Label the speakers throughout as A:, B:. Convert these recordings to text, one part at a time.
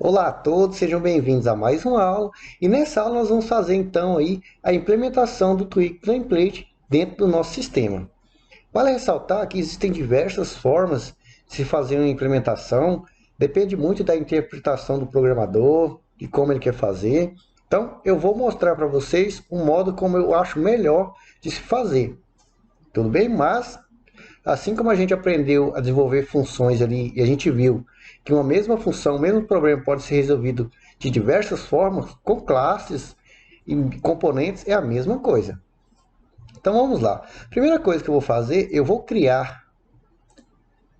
A: Olá a todos, sejam bem-vindos a mais uma aula. E nessa aula nós vamos fazer então aí a implementação do Twig Template dentro do nosso sistema. Vale ressaltar que existem diversas formas de se fazer uma implementação, depende muito da interpretação do programador e como ele quer fazer. Então eu vou mostrar para vocês um modo como eu acho melhor de se fazer. Tudo bem? Mas assim como a gente aprendeu a desenvolver funções ali e a gente viu que uma mesma função, o mesmo problema pode ser resolvido de diversas formas, com classes e componentes, é a mesma coisa. Então vamos lá. Primeira coisa que eu vou fazer, eu vou criar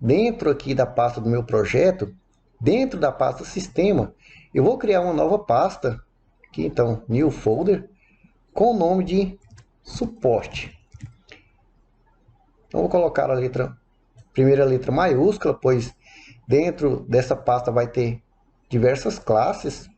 A: dentro aqui da pasta do meu projeto, dentro da pasta sistema, eu vou criar uma nova pasta, aqui então, new folder, com o nome de suporte. Então vou colocar a primeira letra maiúscula, pois dentro dessa pasta vai ter diversas classes,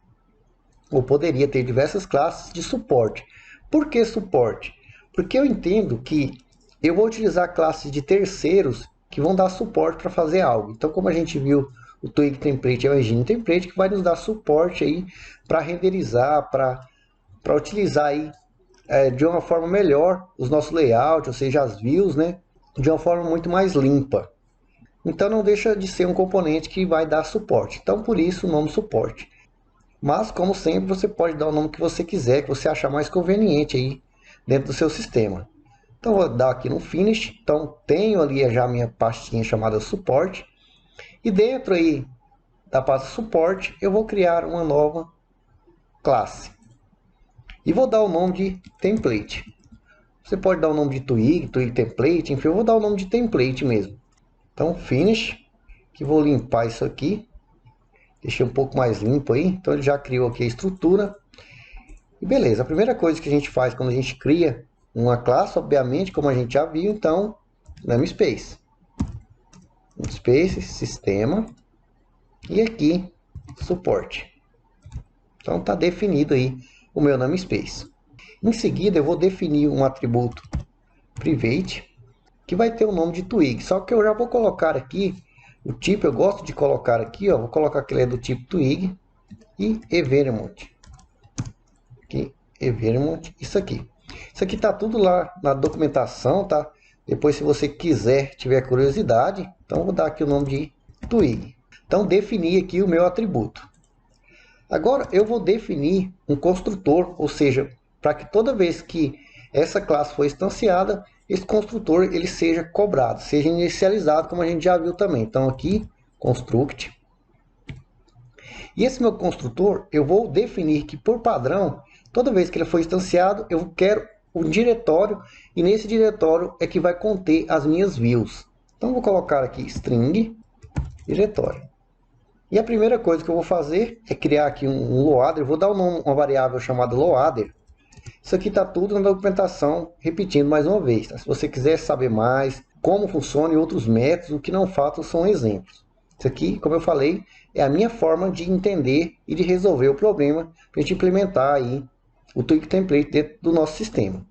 A: ou poderia ter diversas classes de suporte. Por que suporte? Porque eu entendo que eu vou utilizar classes de terceiros que vão dar suporte para fazer algo. Então, como a gente viu, o Twig Template é um engine template que vai nos dar suporte aí para renderizar, para utilizar aí de uma forma melhor os nossos layouts, ou seja, as views, né, de uma forma muito mais limpa. Então não deixa de ser um componente que vai dar suporte. Então por isso o nome suporte. Mas como sempre você pode dar o nome que você quiser, que você achar mais conveniente aí dentro do seu sistema. Então vou dar aqui no finish. Então tenho ali já a minha pastinha chamada suporte. E dentro aí da pasta suporte eu vou criar uma nova classe. E vou dar o nome de template. Você pode dar o nome de Twig, Twig Template, enfim, eu vou dar o nome de template mesmo. Então finish, que vou limpar isso aqui. Deixei um pouco mais limpo aí, então ele já criou aqui a estrutura. E beleza, a primeira coisa que a gente faz quando a gente cria uma classe, obviamente, como a gente já viu, então, namespace. Namespace, sistema, e aqui, suporte. Então está definido aí o meu namespace. Em seguida eu vou definir um atributo private, que vai ter o nome de Twig, só que eu já vou colocar aqui o tipo, eu gosto de colocar aqui, ó, vou colocar que ele é do tipo Twig e environment. Aqui, environment, isso aqui. Isso aqui tá tudo lá na documentação, tá? Depois, se você quiser, tiver curiosidade, então eu vou dar aqui o nome de Twig. Então, defini aqui o meu atributo. Agora, eu vou definir um construtor, ou seja, para que toda vez que essa classe for instanciada, esse construtor ele seja cobrado, seja inicializado, como a gente já viu também. Então, aqui, construct. E esse meu construtor, eu vou definir que, por padrão, toda vez que ele for instanciado, eu quero um diretório, e nesse diretório é que vai conter as minhas views. Então, vou colocar aqui string diretório. E a primeira coisa que eu vou fazer é criar aqui um loader. Vou dar um nome, uma variável chamada loader. Isso aqui está tudo na documentação, repetindo mais uma vez. Tá? Se você quiser saber mais como funciona e outros métodos, o que não faltam são exemplos. Isso aqui, como eu falei, é a minha forma de entender e de resolver o problema para a gente implementar aí o Twig Template dentro do nosso sistema.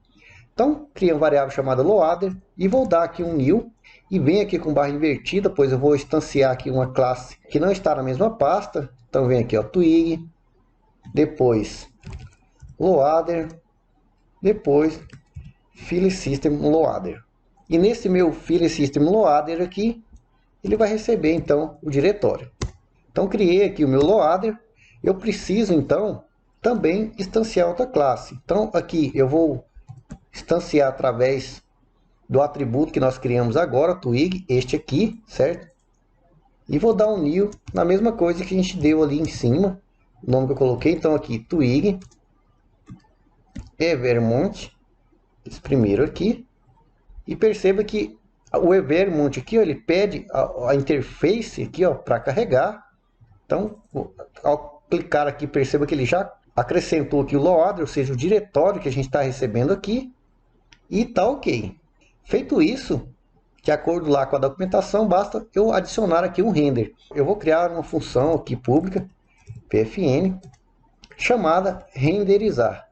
A: Então, cria uma variável chamada loader e vou dar aqui um new e venho aqui com barra invertida, pois eu vou instanciar aqui uma classe que não está na mesma pasta. Então, vem aqui, ó, Twig, depois loader, depois file system loader. E nesse meu file system loader aqui, ele vai receber então o diretório. Então criei aqui o meu loader. Eu preciso então também instanciar outra classe. Então aqui eu vou instanciar através do atributo que nós criamos agora, Twig, este aqui, certo? E vou dar um new na mesma coisa que a gente deu ali em cima, o nome que eu coloquei. Então aqui Twig environment, esse primeiro aqui. E perceba que o environment aqui, ó, ele pede a interface aqui, ó, para carregar. Então, ao clicar aqui, perceba que ele já acrescentou aqui o loader, ou seja, o diretório que a gente está recebendo aqui. E está ok. Feito isso, de acordo lá com a documentação, basta eu adicionar aqui um render. Eu vou criar uma função aqui pública, pfn, chamada renderizar.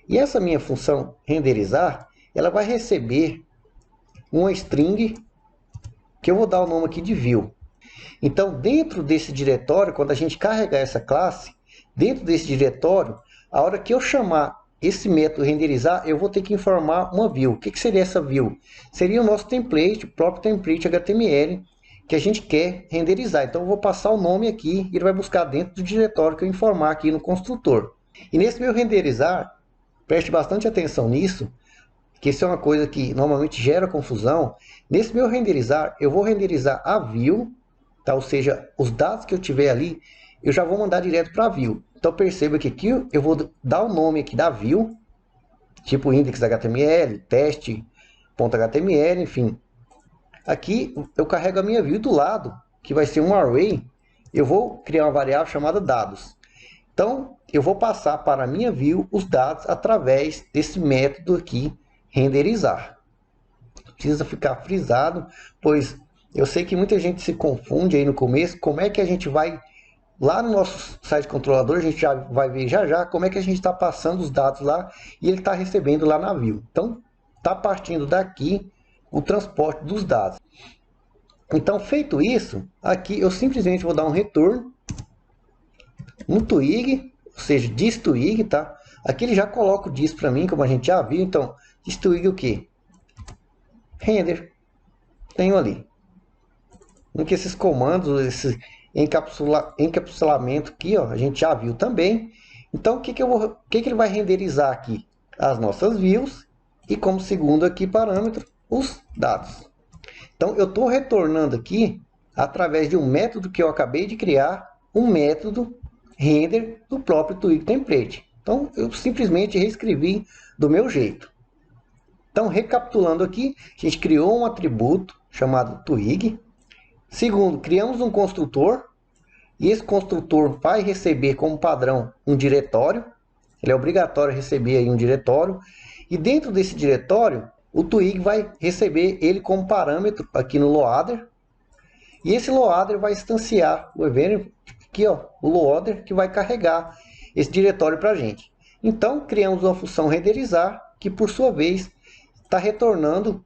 A: E essa minha função renderizar, ela vai receber uma string que eu vou dar o nome aqui de view. Então, dentro desse diretório, quando a gente carregar essa classe, dentro desse diretório, a hora que eu chamar esse método renderizar, eu vou ter que informar uma view. O que seria essa view? Seria o nosso template, o próprio template HTML, que a gente quer renderizar. Então, eu vou passar o nome aqui e ele vai buscar dentro do diretório que eu informar aqui no construtor. E nesse meu renderizar, preste bastante atenção nisso, que isso é uma coisa que normalmente gera confusão. Nesse meu renderizar, eu vou renderizar a view, tá? Ou seja, os dados que eu tiver ali, eu já vou mandar direto para a view. Então perceba que aqui eu vou dar o nome aqui da view, tipo index.html, teste.html, enfim. Aqui eu carrego a minha view do lado, que vai ser um array. Eu vou criar uma variável chamada dados. Então eu vou passar para a minha view os dados através desse método aqui, renderizar. Precisa ficar frisado, pois eu sei que muita gente se confunde aí no começo. Como é que a gente vai lá no nosso site controlador, a gente já vai ver já como é que a gente está passando os dados lá e ele está recebendo lá na view. Então, está partindo daqui o transporte dos dados. Então, feito isso, aqui eu simplesmente vou dar um retorno no twig, ou seja, diz twig, tá? Aqui ele já coloca o diz para mim, como a gente já viu. Então, diz twig o quê? Render. Tenho ali. Que esses comandos, esse encapsulamento aqui, ó, a gente já viu também. Então, o que ele vai renderizar aqui? As nossas views e como segundo aqui parâmetro, os dados. Então, eu estou retornando aqui, através de um método que eu acabei de criar, um método render do próprio Twig Template. Então, eu simplesmente reescrevi do meu jeito. Então, recapitulando aqui, a gente criou um atributo chamado Twig. Segundo, criamos um construtor. E esse construtor vai receber como padrão um diretório. Ele é obrigatório receber aí um diretório. E dentro desse diretório, o Twig vai receber ele como parâmetro aqui no loader. E esse loader vai instanciar o event aqui, ó, o loader, que vai carregar esse diretório para a gente. Então, criamos uma função renderizar, que por sua vez está retornando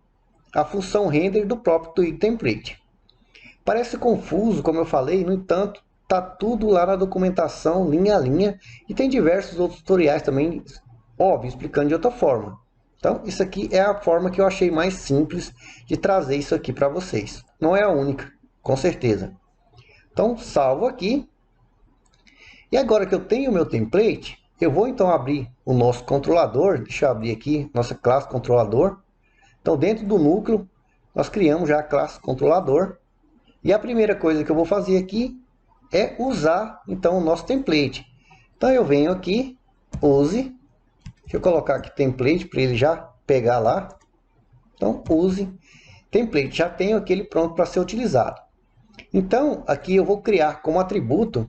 A: a função render do próprio Twig Template. Parece confuso, como eu falei, no entanto, está tudo lá na documentação, linha a linha, e tem diversos outros tutoriais também, óbvio, explicando de outra forma. Então, isso aqui é a forma que eu achei mais simples de trazer isso aqui para vocês. Não é a única, com certeza. Então, salvo aqui. E agora que eu tenho o meu template, eu vou então abrir o nosso controlador. Deixa eu abrir aqui, nossa classe controlador. Então, dentro do núcleo, nós criamos já a classe controlador. E a primeira coisa que eu vou fazer aqui é usar, então, o nosso template. Então, eu venho aqui, use. Deixa eu colocar aqui template para ele já pegar lá. Então, use template. Já tenho aquele pronto para ser utilizado. Então, aqui eu vou criar como atributo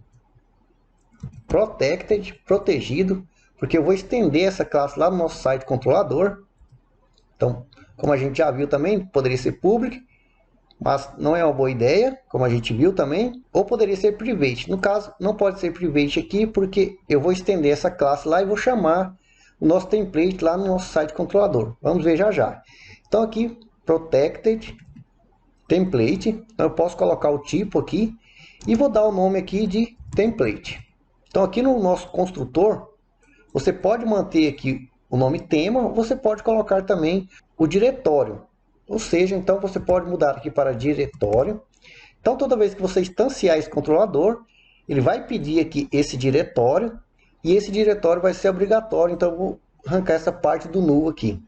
A: protected, protegido, porque eu vou estender essa classe lá no nosso site controlador. Então, como a gente já viu também, poderia ser public, mas não é uma boa ideia, como a gente viu também. Ou poderia ser private. No caso, não pode ser private aqui, porque eu vou estender essa classe lá e vou chamar o nosso template lá no nosso site controlador. Vamos ver já. Então aqui, protected template. Então eu posso colocar o tipo aqui e vou dar o nome aqui de template. Então aqui no nosso construtor, você pode manter aqui o nome tema, você pode colocar também o diretório. Ou seja, então você pode mudar aqui para diretório. Então toda vez que você instanciar esse controlador, ele vai pedir aqui esse diretório. E esse diretório vai ser obrigatório, então eu vou arrancar essa parte do null aqui.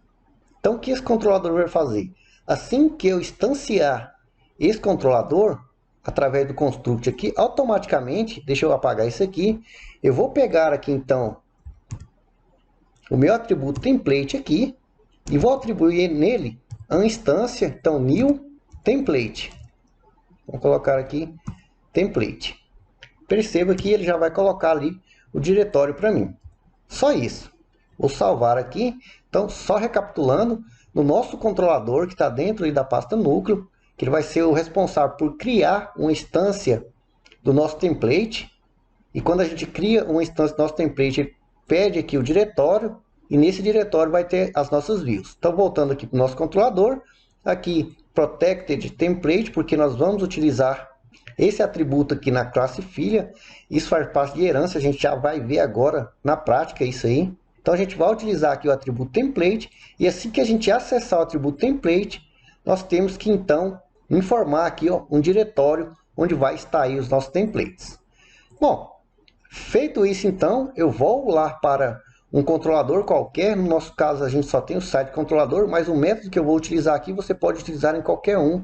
A: Então o que esse controlador vai fazer? Assim que eu instanciar esse controlador, através do construct aqui, automaticamente, deixa eu apagar isso aqui, eu vou pegar aqui então o meu atributo template aqui e vou atribuir nele a instância, então new template. Vou colocar aqui template. Perceba que ele já vai colocar ali o diretório para mim. Só isso. Vou salvar aqui. Então, só recapitulando, no nosso controlador que está dentro da pasta núcleo, que ele vai ser o responsável por criar uma instância do nosso template. E quando a gente cria uma instância do nosso template, ele pede aqui o diretório. E nesse diretório vai ter as nossas views. Então, voltando aqui para o nosso controlador. Aqui, protected template, porque nós vamos utilizar esse atributo aqui na classe filha, isso faz parte de herança, a gente já vai ver agora na prática isso aí. Então a gente vai utilizar aqui o atributo template, e assim que a gente acessar o atributo template, nós temos que então informar aqui ó, um diretório onde vai estar aí os nossos templates. Bom, feito isso então, eu vou lá para um controlador qualquer. No nosso caso a gente só tem o site controlador, mas o método que eu vou utilizar aqui você pode utilizar em qualquer um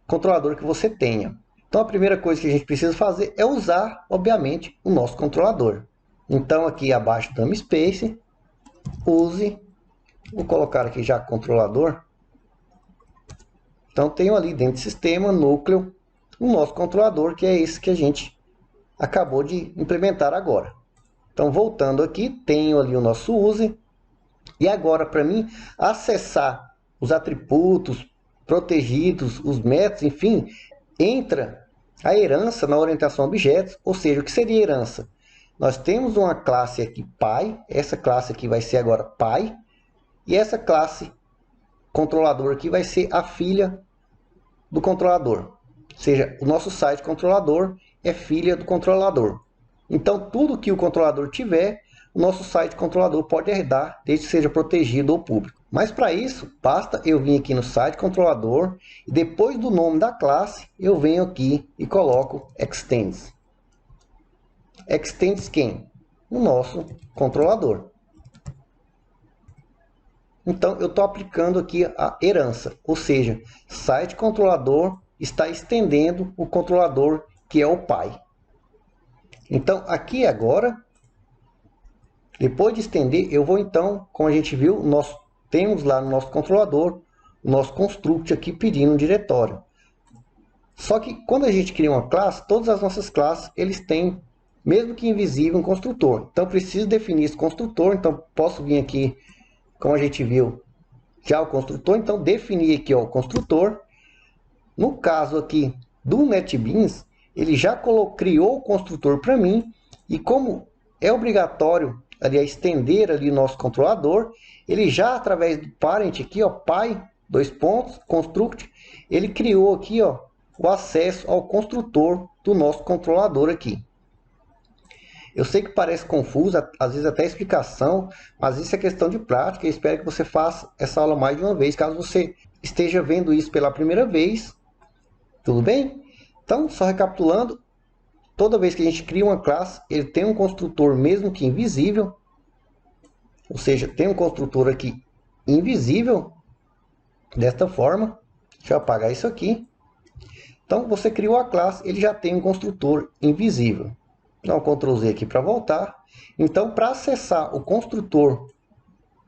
A: controlador que você tenha. Então a primeira coisa que a gente precisa fazer é usar, obviamente, o nosso controlador. Então aqui abaixo do namespace, use, vou colocar aqui já controlador. Então tenho ali dentro do sistema, núcleo, o nosso controlador, que é esse que a gente acabou de implementar agora. Então voltando aqui, tenho ali o nosso use. E agora para mim acessar os atributos protegidos, os métodos, enfim, entra a herança na orientação a objetos, ou seja, o que seria herança? Nós temos uma classe aqui pai, essa classe aqui vai ser agora pai, e essa classe controlador aqui vai ser a filha do controlador. Ou seja, o nosso site controlador é filha do controlador. Então, tudo que o controlador tiver, o nosso site controlador pode herdar, desde que seja protegido ou público. Mas para isso, basta eu vir aqui no site controlador e depois do nome da classe, eu venho aqui e coloco extends. Extends quem? O nosso controlador. Então, eu estou aplicando aqui a herança, ou seja, site controlador está estendendo o controlador que é o pai. Então, aqui agora, depois de estender, eu vou então, como a gente viu, nós temos lá no nosso controlador, o nosso construct aqui pedindo um diretório. Só que quando a gente cria uma classe, todas as nossas classes, eles têm, mesmo que invisível, um construtor. Então, preciso definir esse construtor, então posso vir aqui, como a gente viu, já o construtor, então definir aqui ó, o construtor. No caso aqui do NetBeans, ele já criou o construtor para mim, e como é obrigatório ali, a estender ali o nosso controlador, ele já através do parent aqui, ó, pai, dois pontos, construct, ele criou aqui ó, o acesso ao construtor do nosso controlador aqui. Eu sei que parece confuso, às vezes até a explicação, mas isso é questão de prática. Eu espero que você faça essa aula mais de uma vez, caso você esteja vendo isso pela primeira vez. Tudo bem? Então, só recapitulando, toda vez que a gente cria uma classe, ele tem um construtor mesmo que invisível, ou seja, tem um construtor aqui invisível, desta forma. Deixa eu apagar isso aqui. Então, você criou a classe, ele já tem um construtor invisível. Dá um Ctrl Z aqui para voltar. Então, para acessar o construtor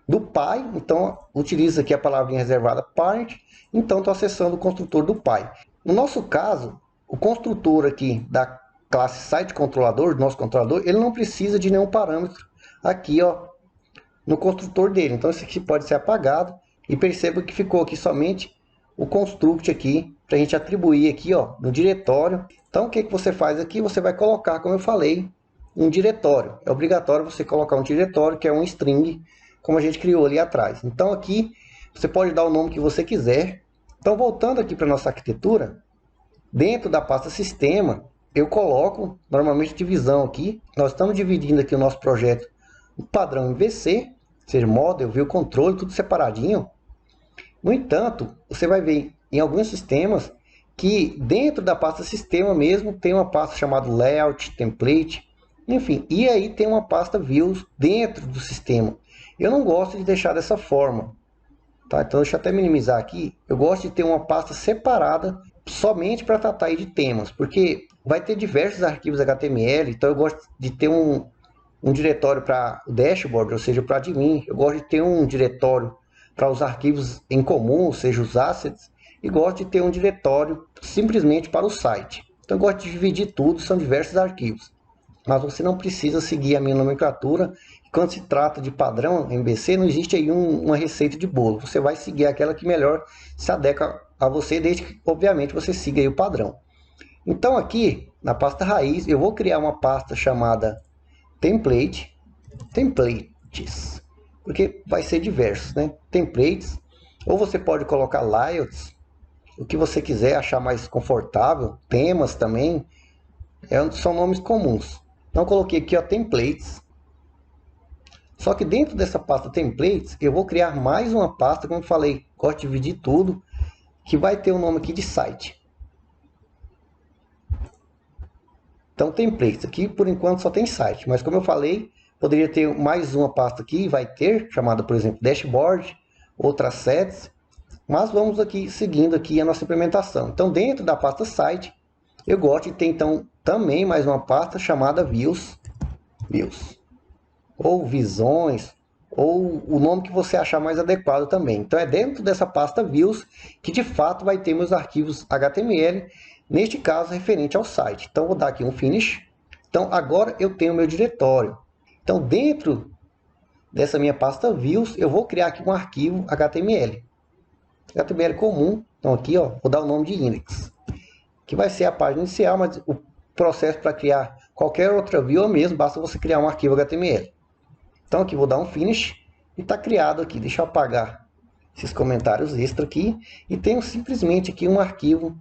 A: do pai, então utiliza aqui a palavrinha reservada parent. Então, estou acessando o construtor do pai. No nosso caso, o construtor aqui da classe site controlador, do nosso controlador, ele não precisa de nenhum parâmetro aqui ó, no construtor dele. Então, isso aqui pode ser apagado. E perceba que ficou aqui somente o construct aqui, para a gente atribuir aqui ó, no diretório. Então, o que você faz aqui? Você vai colocar, como eu falei, um diretório. É obrigatório você colocar um diretório, que é um string, como a gente criou ali atrás. Então, aqui, você pode dar o nome que você quiser. Então, voltando aqui para a nossa arquitetura, dentro da pasta sistema, eu coloco, normalmente, divisão aqui. Nós estamos dividindo aqui o nosso projeto no padrão MVC, ou seja, model, view, controle, tudo separadinho. No entanto, você vai ver em alguns sistemas que dentro da pasta sistema mesmo tem uma pasta chamada layout, template, enfim, e aí tem uma pasta views dentro do sistema. Eu não gosto de deixar dessa forma, tá? Então deixa eu até minimizar aqui. Eu gosto de ter uma pasta separada somente para tratar aí de temas, porque vai ter diversos arquivos HTML, então eu gosto de ter um diretório para o dashboard, ou seja, para admin. Eu gosto de ter um diretório para os arquivos em comum, ou seja, os assets, e gosto de ter um diretório simplesmente para o site. Então eu gosto de dividir tudo, são diversos arquivos. Mas você não precisa seguir a minha nomenclatura. Quando se trata de padrão MVC, não existe aí uma receita de bolo. Você vai seguir aquela que melhor se adequa a você, desde que, obviamente, você siga aí o padrão. Então aqui, na pasta raiz, eu vou criar uma pasta chamada templates, porque vai ser diversos, né? Templates, ou você pode colocar layouts, o que você quiser achar mais confortável, temas também, são nomes comuns. Então eu coloquei aqui, ó, templates. Só que dentro dessa pasta templates, eu vou criar mais uma pasta, como eu falei, gosto de dividir tudo, que vai ter o nome aqui de site. Então templates, aqui por enquanto só tem site, mas como eu falei, poderia ter mais uma pasta aqui, vai ter, chamada por exemplo dashboard, outras sets, mas vamos aqui seguindo aqui a nossa implementação. Então dentro da pasta site, eu gosto de ter então também mais uma pasta chamada views, ou visões, ou o nome que você achar mais adequado também. Então é dentro dessa pasta views que de fato vai ter meus arquivos HTML, neste caso referente ao site. Então vou dar aqui um finish. Então agora eu tenho meu diretório. Então dentro dessa minha pasta views eu vou criar aqui um arquivo HTML. HTML comum. Então aqui, ó, vou dar o nome de index, que vai ser a página inicial, mas o processo para criar qualquer outra view é o mesmo, basta você criar um arquivo HTML. Então aqui vou dar um finish e está criado aqui. Deixa eu apagar esses comentários extra aqui e tenho simplesmente aqui um arquivo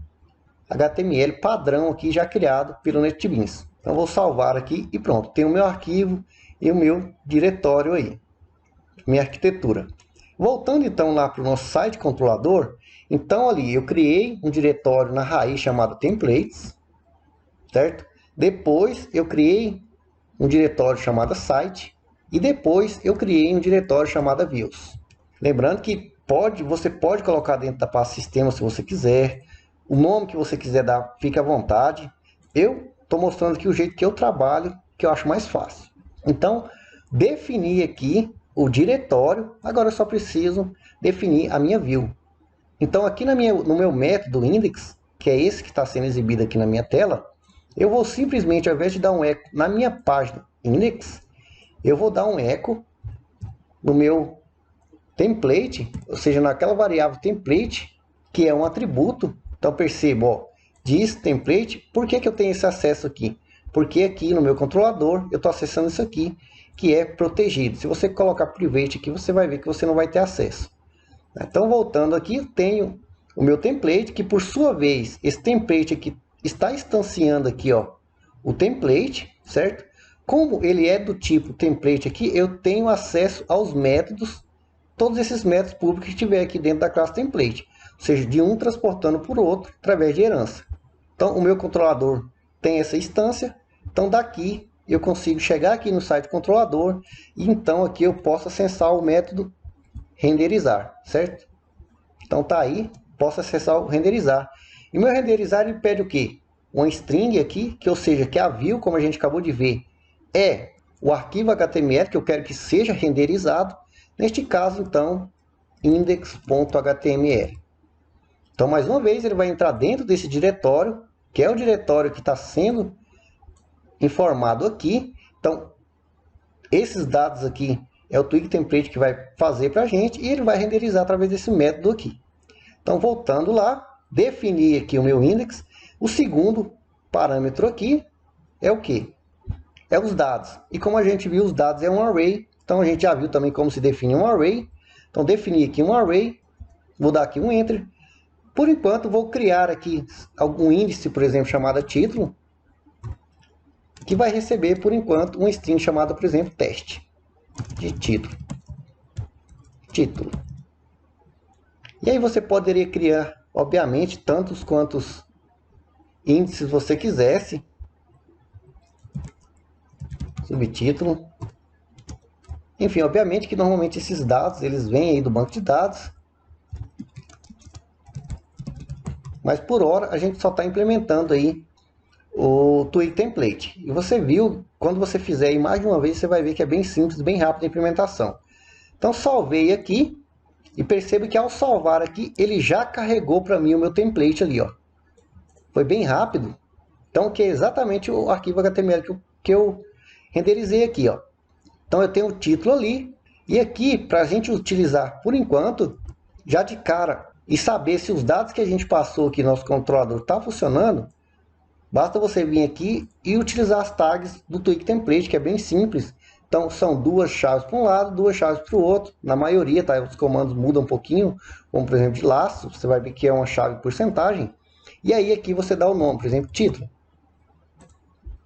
A: HTML padrão aqui já criado pelo NetBeans. Então vou salvar aqui e pronto, tenho o meu arquivo e o meu diretório aí, minha arquitetura. Voltando então lá para o nosso site controlador, então ali eu criei um diretório na raiz chamado templates, certo? Depois eu criei um diretório chamado site e depois eu criei um diretório chamado views. Lembrando que você pode colocar dentro da pasta sistema se você quiser, o nome que você quiser dar, fique à vontade. Eu estou mostrando aqui o jeito que eu trabalho, que eu acho mais fácil. Então, defini aqui o diretório, agora eu só preciso definir a minha view. Então aqui no meu método index, que é esse que está sendo exibido aqui na minha tela, eu vou simplesmente, ao invés de dar um eco na minha página index, eu vou dar um eco no meu template, ou seja, naquela variável template, que é um atributo. Então perceba, ó, diz template, por que eu tenho esse acesso aqui? Porque aqui no meu controlador eu estou acessando isso aqui, que é protegido. Se você colocar private aqui, você vai ver que você não vai ter acesso. Então voltando aqui, eu tenho o meu template, que por sua vez, esse template aqui está instanciando aqui, ó, o template, certo? Como ele é do tipo template aqui, eu tenho acesso aos métodos, todos esses métodos públicos que tiver aqui dentro da classe template. Ou seja, de um transportando por outro através de herança. Então o meu controlador tem essa instância, então daqui eu consigo chegar aqui no site controlador e então aqui eu posso acessar o método renderizar, certo? Então tá aí, posso acessar o renderizar. E o meu renderizar ele pede o quê? Uma string aqui, que ou seja, que a view, como a gente acabou de ver, é o arquivo HTML que eu quero que seja renderizado. Neste caso, então, index.html. Então, mais uma vez, ele vai entrar dentro desse diretório, que é o diretório que está sendo informado aqui. Então, esses dados aqui é o Twig Template que vai fazer para a gente e ele vai renderizar através desse método aqui. Então, voltando lá, defini aqui o meu index. O segundo parâmetro aqui é o quê? É os dados. E como a gente viu, os dados é um array. Então, a gente já viu também como se define um array. Então, defini aqui um array. Vou dar aqui um Enter. Por enquanto, vou criar aqui algum índice, por exemplo, chamado título, que vai receber, por enquanto, um string chamado, por exemplo, teste de título. E aí você poderia criar, obviamente, tantos quantos índices você quisesse. Subtítulo. Enfim, obviamente que normalmente esses dados, eles vêm aí do banco de dados. Mas por hora a gente só está implementando aí o Twig Template. E você viu, quando você fizer aí mais de uma vez, você vai ver que é bem simples, bem rápido a implementação. Então salvei aqui e perceba que ao salvar aqui, ele já carregou para mim o meu template ali, ó. Foi bem rápido. Então que é exatamente o arquivo HTML que eu renderizei aqui, ó. Então eu tenho o título ali. E aqui, para a gente utilizar por enquanto, já de cara, e saber se os dados que a gente passou aqui no nosso controlador está funcionando, basta você vir aqui e utilizar as tags do Twig Template, que é bem simples. Então são duas chaves para um lado, duas chaves para o outro. Na maioria, tá? Os comandos mudam um pouquinho, como por exemplo de laço, você vai ver que é uma chave porcentagem. E aí aqui você dá o nome, por exemplo, título.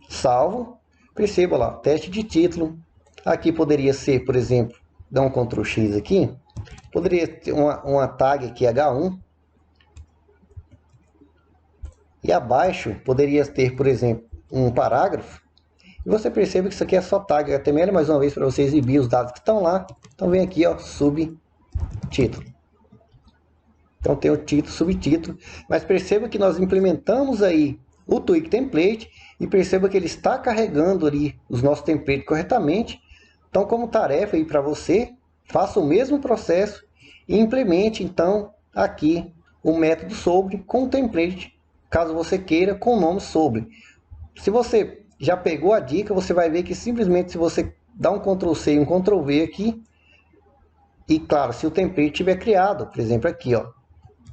A: Salvo. Perceba lá, teste de título. Aqui poderia ser, por exemplo, dar um Ctrl X aqui. Poderia ter uma tag aqui H1. E abaixo poderia ter, por exemplo, um parágrafo. E você percebe que isso aqui é só tag HTML, mais uma vez, para você exibir os dados que estão lá. Então vem aqui, ó, subtítulo. Então tem o título, subtítulo. Mas perceba que nós implementamos aí o Twig Template e perceba que ele está carregando ali os nossos templates corretamente. Então, como tarefa aí para você, faça o mesmo processo e implemente então aqui o método sobre com o template, caso você queira, com o nome sobre. Se você já pegou a dica, você vai ver que simplesmente se você dá um Ctrl C e um Ctrl V aqui, e claro, se o template tiver criado, por exemplo aqui, ó,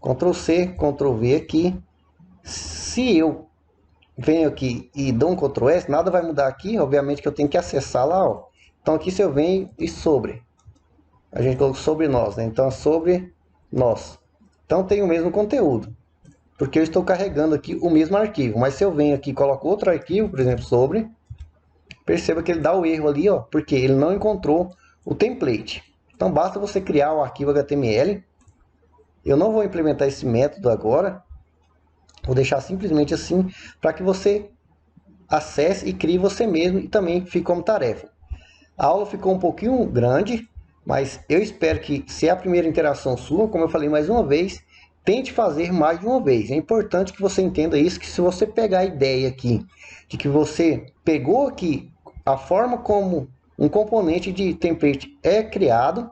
A: Ctrl C, Ctrl V aqui, se eu venho aqui e dou um Ctrl S, nada vai mudar aqui, obviamente que eu tenho que acessar lá, ó. Então aqui se eu venho e sobre, a gente colocou sobre nós, né? Então sobre nós. Então tem o mesmo conteúdo, porque eu estou carregando aqui o mesmo arquivo. Mas se eu venho aqui e coloco outro arquivo, por exemplo, sobre, perceba que ele dá o erro ali, ó, porque ele não encontrou o template. Então basta você criar o arquivo HTML. Eu não vou implementar esse método agora, vou deixar simplesmente assim, para que você acesse e crie você mesmo e também fique como tarefa. A aula ficou um pouquinho grande, mas eu espero que, se é a primeira interação sua, como eu falei mais uma vez, tente fazer mais de uma vez. É importante que você entenda isso, que se você pegar a ideia aqui, de que você pegou aqui a forma como um componente de template é criado,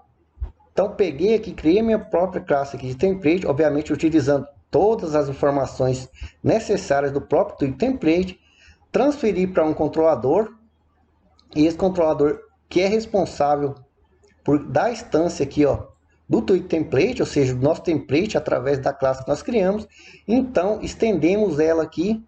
A: então peguei aqui, criei minha própria classe aqui de template, obviamente utilizando todas as informações necessárias do próprio Twig Template, transferi para um controlador, e esse controlador que é responsável por dar a instância aqui, ó, do Twig Template, ou seja, do nosso template através da classe que nós criamos. Então estendemos ela aqui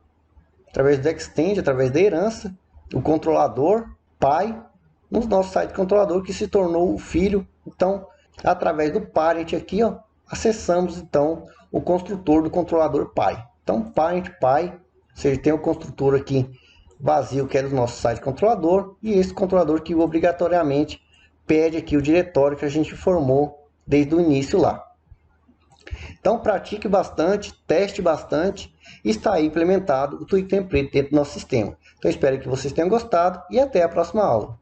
A: através do extend, através da herança, o controlador pai, no nosso site controlador que se tornou o filho. Então, através do parent aqui, ó, acessamos então o construtor do controlador pai. Então, parent pai, ou seja, tem o construtor aqui vazio que é do nosso site controlador, e esse controlador que obrigatoriamente pede aqui o diretório que a gente formou desde o início lá. Então pratique bastante, teste bastante, e está aí implementado o Twig Template dentro do nosso sistema. Então espero que vocês tenham gostado e até a próxima aula.